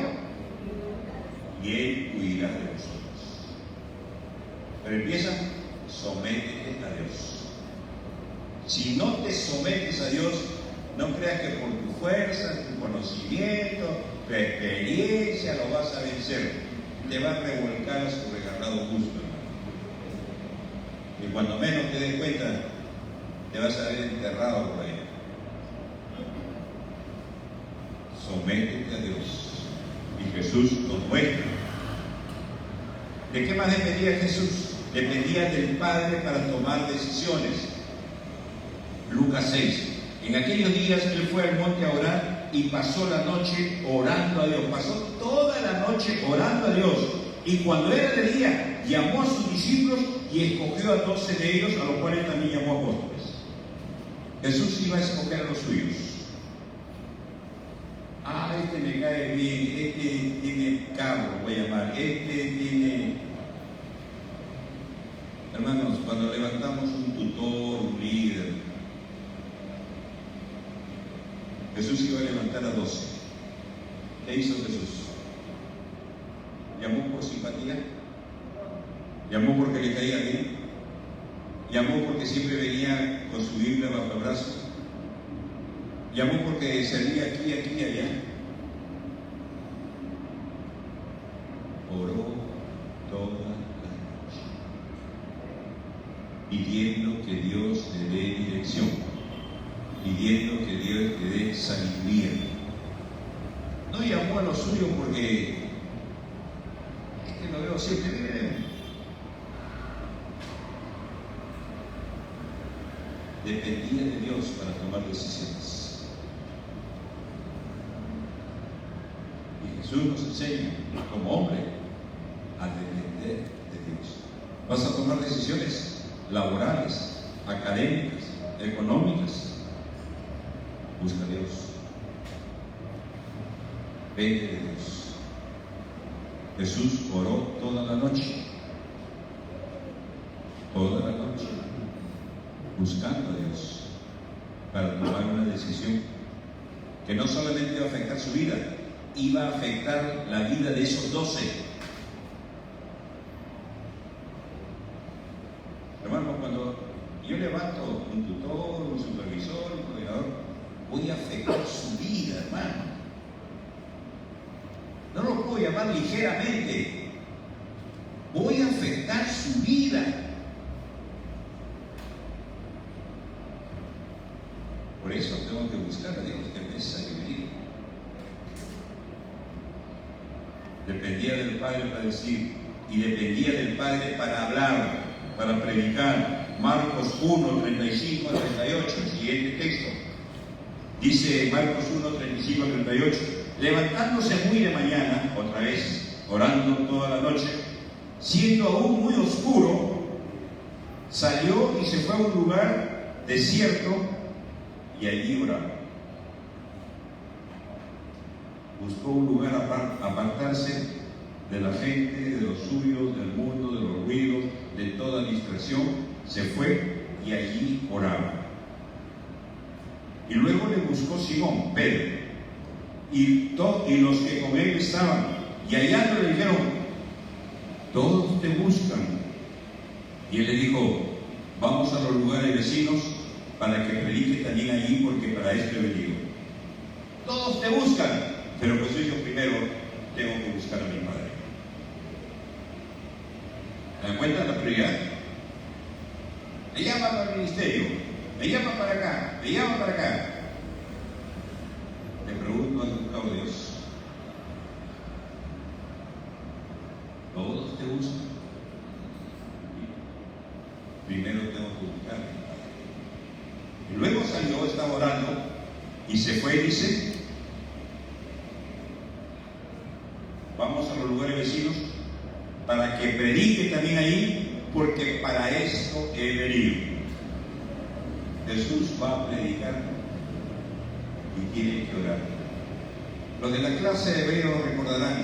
y Él huirá de vosotros. Pero empieza, sométete a Dios. Si no te sometes a Dios, no creas que por tu fuerza, tu conocimiento, tu experiencia lo vas a vencer. Te va a revolcar a su regalado gusto, hermano. Y cuando menos te des cuenta, te vas a ver enterrado por ahí. Sométete a Dios. Y Jesús nos muestra. ¿De qué más dependía Jesús? Dependía del Padre para tomar decisiones. Lucas 6. En aquellos días Él fue al monte a orar y pasó la noche orando a Dios. Pasó toda la noche orando a Dios. Y cuando era de día, llamó a sus discípulos y escogió a 12 de ellos, a los cuales también llamó apóstoles. Jesús iba a escoger a los suyos. Este me cae bien, este tiene carro, voy a llamar, este tiene... Hermanos, cuando levantamos un tutor, un líder, Jesús iba a levantar a 12. ¿Qué hizo Jesús? ¿Llamó por simpatía? ¿Llamó porque le caía bien? ¿Llamó porque siempre venía con su Biblia bajo el brazo? ¿Llamó porque servía aquí, aquí y allá? Oró toda la noche, pidiendo que Dios le dé dirección, pidiendo que Dios le dé sabiduría. No llamó a lo suyo porque lo veo siempre, dependía de Dios para tomar decisiones. Y Jesús nos enseña, como hombre, a depender de Dios. Vas a tomar decisiones laborales, académicas, económicas. Busca a Dios. Depende de Dios. Jesús oró toda la noche, buscando a Dios para tomar una decisión que no solamente iba a afectar su vida, iba a afectar la vida de esos 12. Hermano, cuando yo levanto un tutor, un supervisor, un coordinador, voy a afectar su vida, hermano. No lo puedo llamar ligeramente. Voy a afectar su vida. Por eso tengo que buscar a Dios, que me dé sabiduría. Dependía del Padre para decir, y dependía del Padre para hablar, para predicar. Marcos 1, 35 a 38, el siguiente texto. Dice Marcos 1, 35 a 38. Levantándose muy de mañana, otra vez, orando toda la noche, siendo aún muy oscuro, salió y se fue a un lugar desierto y allí oraba. Buscó un lugar apartarse de la gente, de los suyos, del mundo, de los ruidos, de toda distracción. Se fue y allí oraba. Y luego le buscó Simón, Pedro, y los que con él estaban, y hallándole le dijeron, todos te buscan. Y él le dijo, vamos a los lugares vecinos para que predique también allí, porque para esto he venido. Todos te buscan, pero pues yo primero tengo que buscar a mi Padre. ¿Se dan cuenta la prioridad? Me llaman al ministerio, me llaman para acá, me llaman para acá. Le pregunto, ¿has buscado a Dios? Todos te buscan. Primero tengo que buscar a mi Padre. Y luego salió, estaba orando, y se fue, dice, otros lugares vecinos, para que predique también ahí, porque para esto he venido. Jesús va a predicar y tiene que orar. Los de la clase de Hebreo recordarán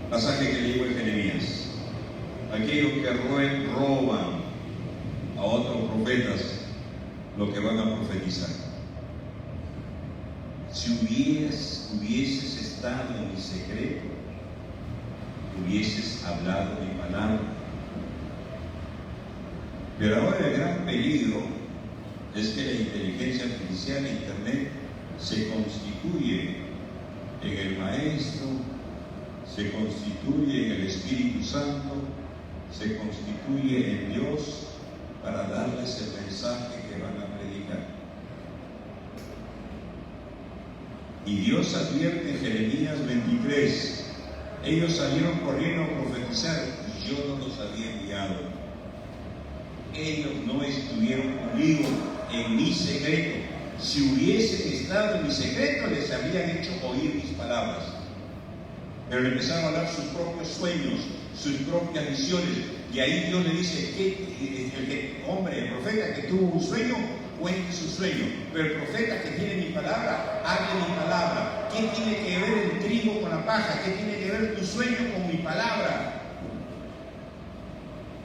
el pasaje que leí en Jeremías. Aquellos que roban a otros profetas lo que van a profetizar. Si hubieses estado en mi secreto, hubieses hablado mi palabra. Pero ahora el gran peligro es que la inteligencia artificial e Internet se constituye en el Maestro, se constituye en el Espíritu Santo, se constituye en Dios para darles el mensaje que van a predicar. Y Dios advierte en Jeremías 23, ellos salieron corriendo a profetizar y yo no los había enviado. Ellos no estuvieron conmigo en mi secreto. Si hubiesen estado en mi secreto, les habrían hecho oír mis palabras. Pero le empezaron a hablar sus propios sueños, sus propias visiones. Y ahí Dios le dice, el profeta que tuvo un sueño, cuente su sueño. Pero el profeta que tiene mi palabra, hable mi palabra. ¿Qué tiene que ver el trigo con la paja? ¿Qué tiene que ver tu sueño con mi palabra?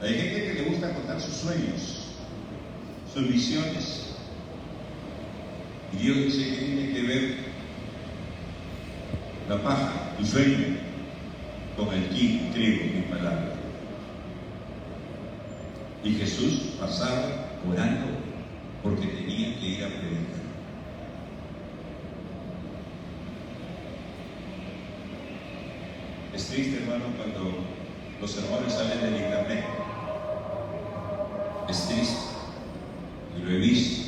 Hay gente que le gusta contar sus sueños, sus visiones. Y Dios dice que tiene que ver la paja, tu sueño, con el trigo, mi palabra. Y Jesús pasaba orando porque tenía que ir a predicar. Es triste, hermano, cuando los sermones salen del internet. Es triste, y lo he visto.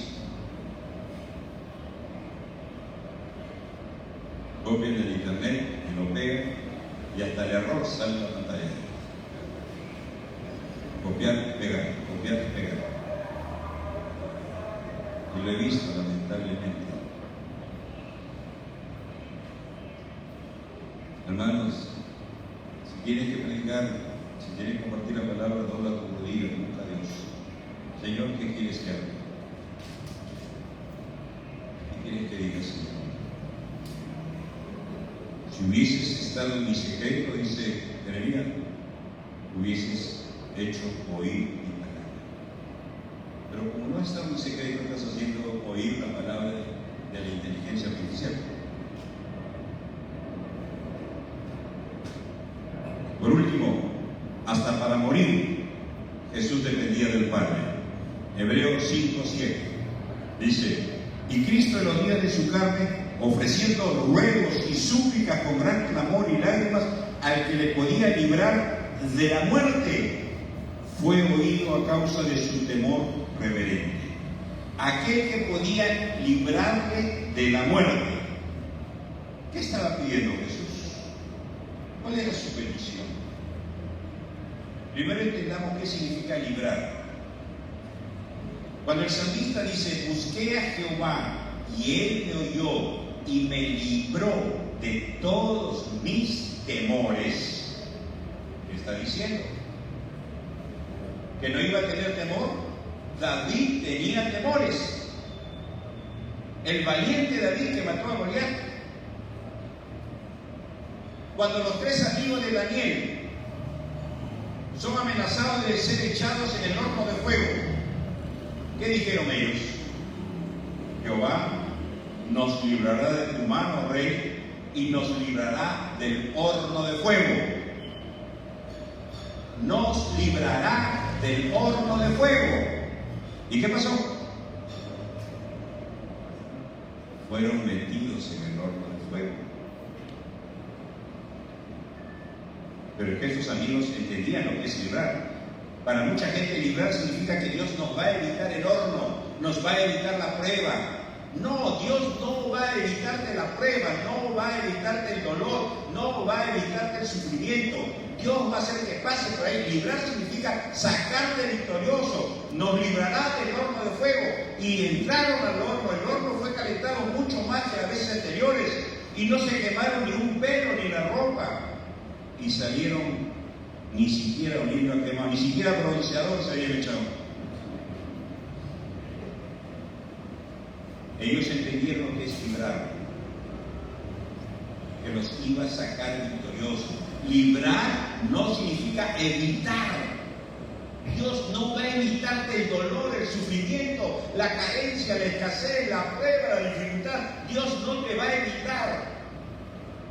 Copian del internet y lo pegan, y hasta el error sale en la pantalla. Copiar, pegar, copiar, pegar. Y lo he visto, lamentablemente. Hermanos, si tienes que predicar, si tienes que compartir la palabra, dobla tu rodilla, nunca a Dios. Señor, ¿qué quieres que haga? ¿Qué quieres que diga, Señor? Si hubieses estado en mi secreto, dice Jeremías, hubieses hecho oír mi palabra. Pero como no está en mi secreto, estás haciendo oír la palabra de la inteligencia artificial. Por último, hasta para morir, Jesús dependía del Padre. Hebreos 5:7 dice, y Cristo en los días de su carne, ofreciendo ruegos y súplicas con gran clamor y lágrimas al que le podía librar de la muerte, fue oído a causa de su temor reverente. Aquel que podía librarle de la muerte. ¿Qué estaba pidiendo Jesús? ¿Cuál era su petición? Primero entendamos qué significa librar. Cuando el salmista dice, busqué a Jehová y él me oyó y me libró de todos mis temores, ¿qué está diciendo? ¿Que no iba a tener temor? David tenía temores. El valiente David que mató a Goliat. Cuando los tres amigos de Daniel son amenazados de ser echados en el horno de fuego, ¿qué dijeron ellos? Jehová nos librará de tu mano, rey, y nos librará del horno de fuego. Nos librará del horno de fuego. ¿Y qué pasó? Fueron metidos en el horno de fuego. Pero es que estos amigos entendían lo que es librar. Para mucha gente librar significa que Dios nos va a evitar el horno, nos va a evitar la prueba. No, Dios no va a evitarte la prueba, no va a evitarte el dolor, no va a evitarte el sufrimiento. Dios va a hacer que pase por ahí. Librar significa sacarte victorioso. Nos librará del horno de fuego. Y entraron al horno. El horno fue calentado mucho más que las veces anteriores. Y no se quemaron ni un pelo ni la ropa. y salieron ni siquiera oliendo a quemado, ni siquiera bronceador se habían echado. Ellos entendieron lo que es librar, que los iba a sacar victoriosos. Librar no significa evitar. Dios no va a evitarte el dolor, el sufrimiento, la carencia, la escasez, la prueba, la dificultad. Dios no te va a evitar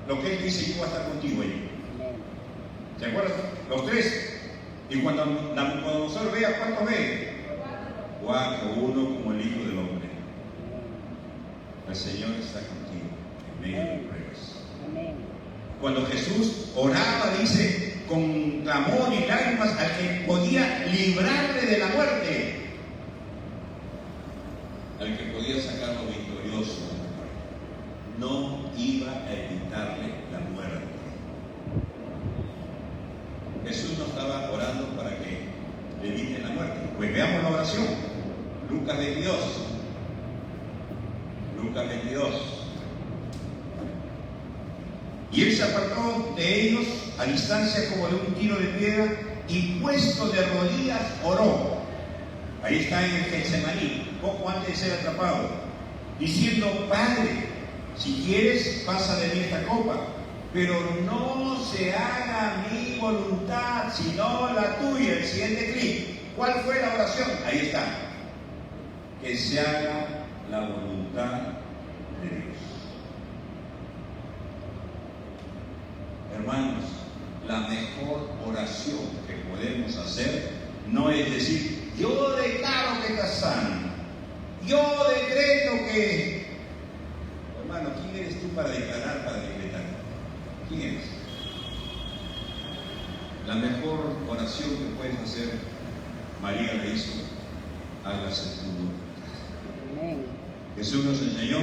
lo que Él dice: yo voy a estar contigo ahí. ¿Se acuerdan? Los tres. Y cuando nosotros vea, ¿cuántos ve? 4, 1 como el Hijo del Hombre. El Señor está contigo en medio de pruebas. Cuando Jesús oraba, dice, con clamor y lágrimas, al que podía librarle de la muerte, al que podía sacarlo victorioso de la muerte, no iba a evitarle la muerte. Jesús no estaba orando para que le eviten la muerte. Pues veamos la oración. Lucas 22. Lucas 22. Y él se apartó de ellos a distancia como de un tiro de piedra, y puesto de rodillas oró. Ahí está en Getsemaní, poco antes de ser atrapado, diciendo: Padre, si quieres, pasa de mí esta copa, pero no se haga mi voluntad, sino la tuya. El siguiente clic. ¿Cuál fue la oración? Ahí está. Que se haga la voluntad de Dios. Hermanos, la mejor oración que podemos hacer no es decir: yo declaro que estás sano, yo decreto que... Hermano, ¿quién eres tú para declarar, para decretar? ¿Quién eres? La mejor oración que puedes hacer, María la hizo: hágase tu voluntad. Jesús nos enseñó: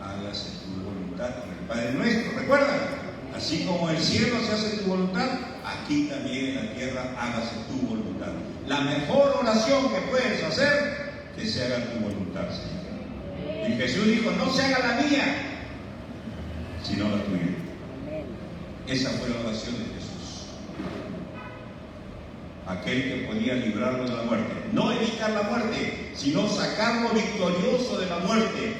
hágase tu voluntad con el Padre nuestro. ¿Recuerdan? Así como en el cielo se hace tu voluntad, aquí también en la tierra hágase tu voluntad. La mejor oración que puedes hacer, que se haga tu voluntad, Señor. Y Jesús dijo: no se haga la mía, sino la tuya. Esa fue la oración de Jesús. Aquel que podía librarlo de la muerte. No evitar la muerte, sino sacarlo victorioso de la muerte.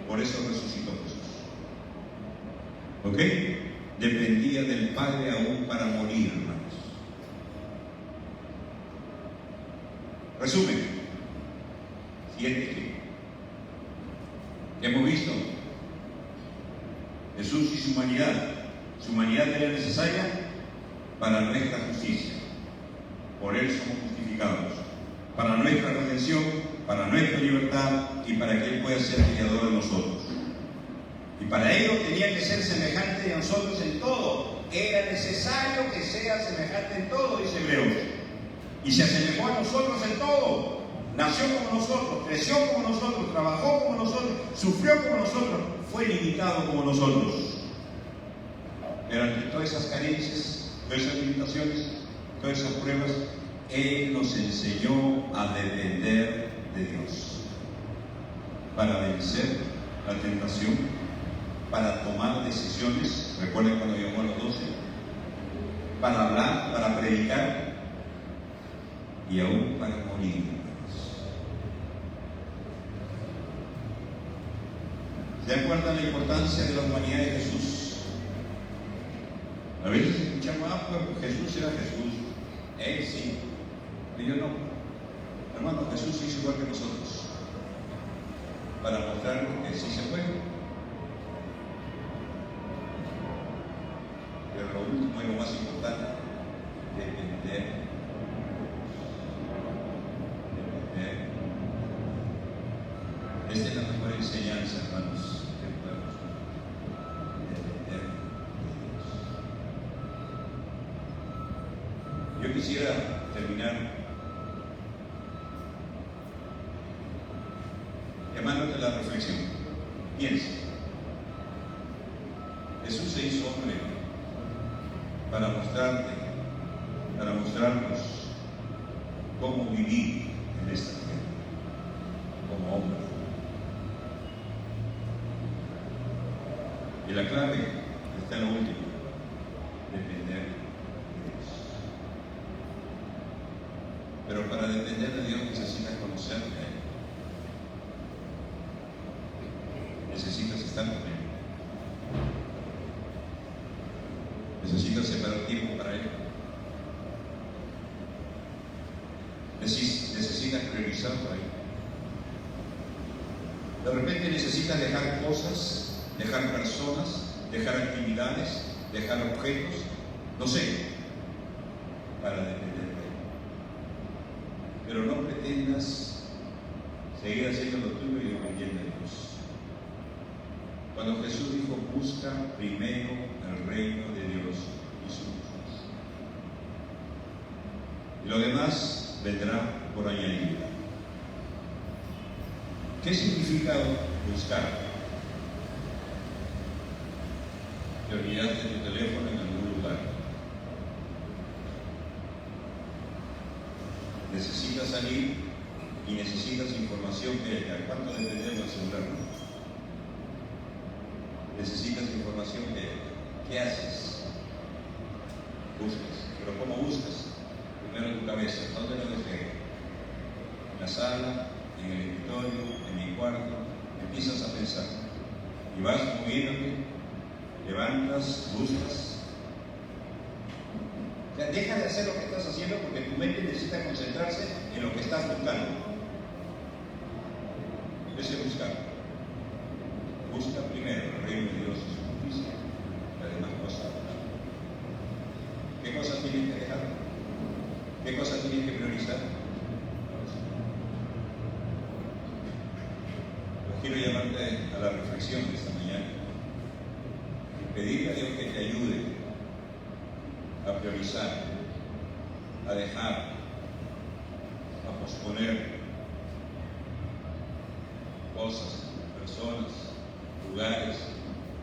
Por eso resucitó Jesús. ¿Ok? Dependía del Padre aún para morir, hermanos. Resumen. Siguiente clip. Hemos visto Jesús y su humanidad. Su humanidad era necesaria para nuestra justicia. Por Él somos justificados. Para nuestra redención, para nuestra libertad y para que Él pueda ser creador de nosotros. Y para ello tenía que ser semejante a nosotros en todo. Era necesario que sea semejante en todo, dice Hebreos. Y se asemejó a nosotros en todo. Nació como nosotros, creció como nosotros, trabajó como nosotros, sufrió como nosotros, fue limitado como nosotros. Pero ante todas esas carencias, todas esas limitaciones, todas esas pruebas, Él nos enseñó a depender de Dios para vencer la tentación, para tomar decisiones. Recuerden cuando llamó a los 12, para hablar, para predicar y aún para morir. ¿Se acuerdan la importancia de la humanidad de Jesús? A veces escuchamos: pues Jesús era Jesús. Él sí, pero yo no. Hermano, Jesús hizo igual que nosotros, para mostrarnos que sí se puede. Pero lo último y lo más importante, depender. Esta es la mejor enseñanza, hermanos, que podemos depender de Dios. Yo quisiera terminar llamándote la reflexión. Piensa. Jesús se hizo hombre para mostrarte, para mostrarnos cómo vivir en esta tierra como hombre. Y la clave está en lo último: Pero para depender de Dios necesitas conocerle a Él. Necesitas estar con Él. Necesitas separar tiempo para Él. Necesitas priorizarlo a Él. De repente necesitas dejar cosas, dejar personas, dejar actividades, dejar objetos, no sé, para depender de Él. Pero no pretendas seguir haciendo lo tuyo y obediendo a Dios. Cuando Jesús dijo, busca primero el reino de Dios y su justicia, y lo demás vendrá por añadidura. ¿Qué significa buscar? Te olvidaste tu teléfono en algún lugar. Necesitas salir y necesitas información que ¿a cuánto dependemos del celular? Necesitas información que ¿qué haces? Buscas. ¿Pero cómo buscas? Primero en tu cabeza. ¿Dónde lo dejé? En la sala, en el escritorio, en mi cuarto. Empiezas a pensar. Y vas moviéndote, levantas, buscas. O sea, deja de hacer lo que estás haciendo porque tu mente necesita concentrarse en lo que estás buscando. Ese es buscar. Busca primero el reino de Dios y su justicia, las demás cosas. ¿Qué cosas tienes que dejar? ¿Qué cosas tienes que priorizar? Pues quiero llamarte a la reflexión de esta mañana y pedirle a Dios que te ayude a priorizar, a dejar, a posponer cosas, personas, lugares,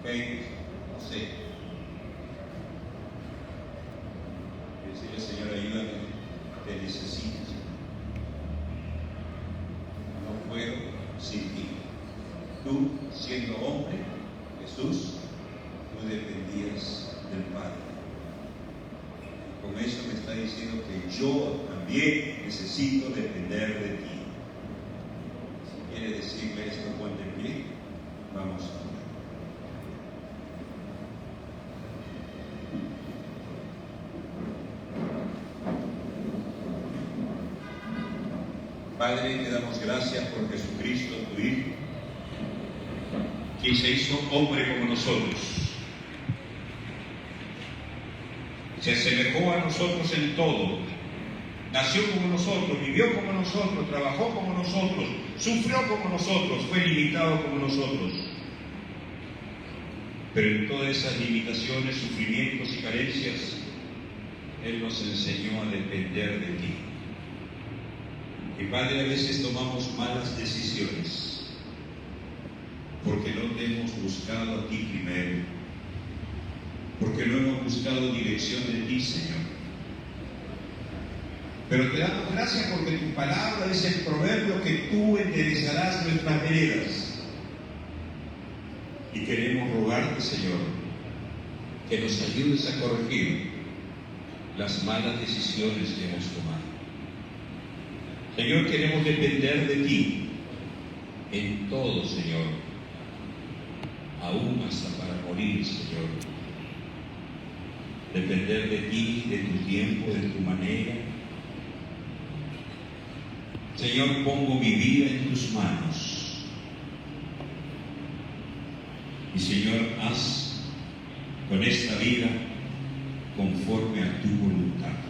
gentes, no sé. Decirle, Señor, ayúdame, te necesito. No puedo sin ti. Tú, siendo hombre, Jesús, tú dependías del Padre. Con eso me está diciendo que yo también necesito depender de ti. Si quiere decirle esto, ponte en pie. Vamos a ver. Padre, te damos gracias por Jesucristo, tu Hijo, quien se hizo hombre como nosotros. Se asemejó a nosotros en todo. Nació como nosotros, vivió como nosotros, trabajó como nosotros, sufrió como nosotros, fue limitado como nosotros. Pero en todas esas limitaciones, sufrimientos y carencias, Él nos enseñó a depender de ti. Y Padre, a veces tomamos malas decisiones porque no te hemos buscado a ti primero, porque no hemos buscado dirección de ti, Señor. Pero te damos gracias porque tu palabra es el proverbio que tú enderezarás nuestras veredas. Y queremos rogarte, Señor, que nos ayudes a corregir las malas decisiones que hemos tomado. Señor, queremos depender de ti en todo, Señor, aún hasta para morir, Señor. Depender de ti, de tu tiempo, de tu manera. Señor, pongo mi vida en tus manos. Y Señor, haz con esta vida conforme a tu voluntad.